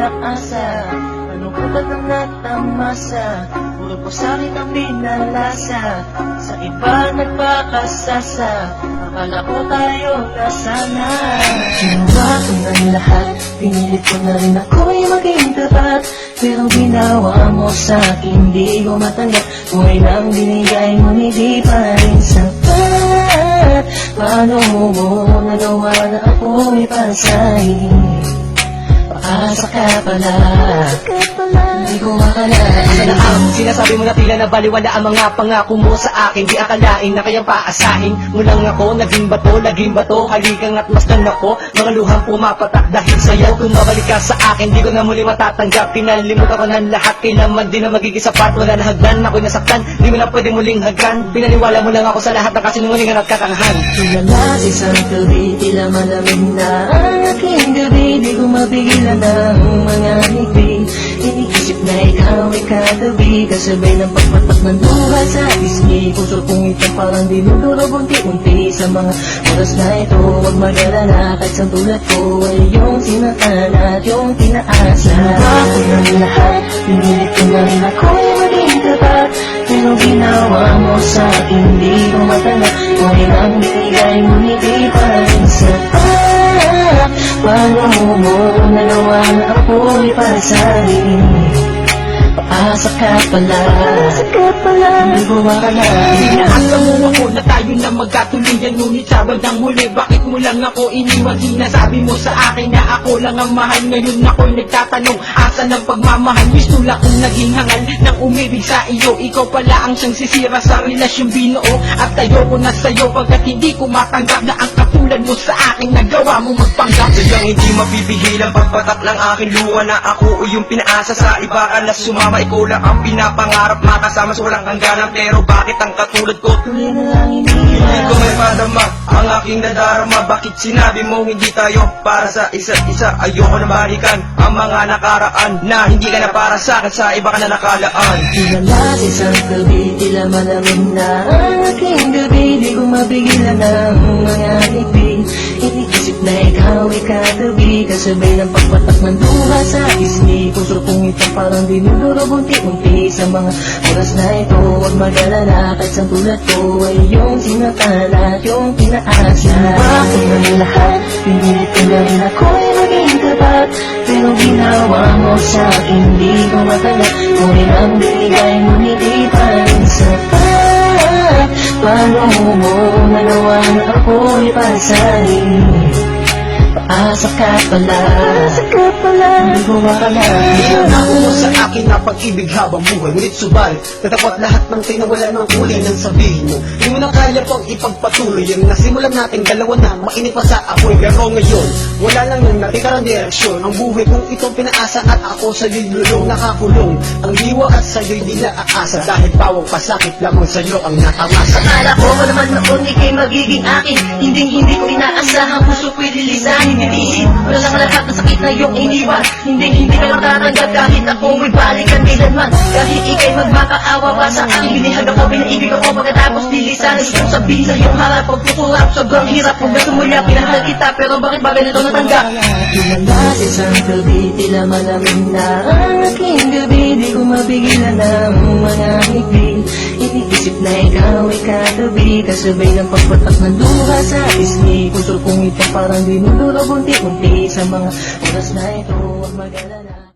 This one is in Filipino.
pinag-asa. Malungkot ang natamasa, puro po sa'kin ang binalasa. Sa iba nagpakasasa, akala ko tayo na sana. Ginawa ko ng lahat, pinilit ko na rin ako'y maging tapat. Pero ginawa mo sa'kin, di ko matanggap. Buhay lang binigay mo, hindi pa rin sapat. Paano mo nagawa na ako'y pasahin? Paasa ka pala, hindi ko makalain. Sinasabi mo na tila na baliwala ang mga pangako mo sa akin. Di akalain na kayang paasahin mo lang ako. Naging bato, halikan at masdan ako. Mga luhang pumapatak dahil sa'yo. Kung mabalik ka sa akin, di ko na muli matatanggap. Pinalimutan ko ng lahat, kailanman din na magiging sapat. Wala na hagdan, ako'y nasaktan, di mo na pwede muling hagdan. Pinaniwala mo lang ako sa lahat ng kasinungalingan at katangahan. Tulala isang gabi, tila malamig na ang aking gabi. Di ko mapigilan ang mga ngiti. Iniisip na ikaw ay katabi, kasabay ng pagpatak ng luha sa pisngi. Puso kong ito parang dinudurog unti-unti. Sa mga oras na ito, huwag mag-alala, kahit sa tulad ko ay yung sinatan at yung tinaasa. Ginawa ko ng lahat, pinilit ko na rin ako'y maging tapat. Pero ginawa mo sa'kin, di ko matanggap. Kung ilang binigay mo, hindi pa rin sapat. Paano mo nagawa na ako'y pasahin? Paasa ka pala, hindi ko makalain. Inaasa mo ako na tayo na magkatuloyan, ngunit sa bandang huli, bakit mo lang ako iniwan? Sinasabi mo sa akin na ako lang ang mahal. Ngayon ako'y nagtatanong, asa ng pagmamahal? Mistula kong naging hangal ng umibig sa iyo. Ikaw pala ang siyang sisira sa relasyong binuo. At ayoko na sa'yo pagkat hindi ko matanggap na ang katulad mo sa akin nagawa mo magpanggap. Sadyang hindi mapipigil ang pagpatak ng aking luha na ako o yung pinaasa sa iba ka na sumama. Ikaw lang ang pinapangarap, makasama sa walang hangganan. Pero bakit ang katulad ko Tuloy na lang hindi ko may madama ang aking nadarama? Bakit sinabi mo hindi tayo para sa isa't isa? Ayoko na balikan ang mga nakaraan na hindi ka na para sa akin, sa iba ka na nakalaan. Tulala isang gabi, tila malamig na ang aking gabi. Di ko mapigilan ang mga ngiti. Iniisip na ikaw ay katabi, kasabay ng pagpatak ng luha sa pisngi. Puso kong ito parang dinudurog unti-unti. Sa mga oras na ito, huwag mag-alala, kahit sa tulad ko ay yung sinatan at yung pinaasa. Ginawa ko ng lahat, pinilit ko na rin ako'y maging tapat. Pero ginawa mo sa'kin, di ko matanggap. Kung ilang binigay mo, hindi pa rin sapat. Paano mo nagawa na ako'y pasahin? Paasa ka pala, hindi ko makalain. Nako mo sa akin na pag-ibig habang buhay, ngunit subalit natapat lahat ng tinawala ng kulay ng sabihin mo. Hindi mo na kaya pang ipagpatuloy yung nasimulan natin dalawa na mainit pa sa apoy. Pero ngayon, wala lang yung natikarang direksyon. Ang buhay kong itong pinaasa at ako sa'yo'y lulong nakakulong. Ang diwa at sa'yo'y di naaasa, dahil bawang pasakit lamang sa'yo ang natamasa. Akala ko naman noon ika'y magiging akin. Hindi ko inaasahan, puso ko'y lilisahin. Hindi wala lang lahat ng sakit na iyong iniwan. Hindi ka lang tatanggap kahit ako may balikan kailanman. Kahit ika'y magmakaawa pa sa akin, binihag ako, pinaibig ako, pagkatapos nilisan. Gusto kong sabihin sa iyong harap, pagkukurap, sobrang hirap. Kung gusto mo niya, pinahal kita, pero bakit ba ganito natanggap? Lumalas isang gabi, tila malamig na ang aking gabi. Di ko mapigilan ang mga ngiti. Iniisip na ikaw ay katabi, kasabay ng pagpatak ng luha sa pisngi. Puso kong ito parang dinudurog unti-unti. Sa mga oras na ito, huwag mag-alala.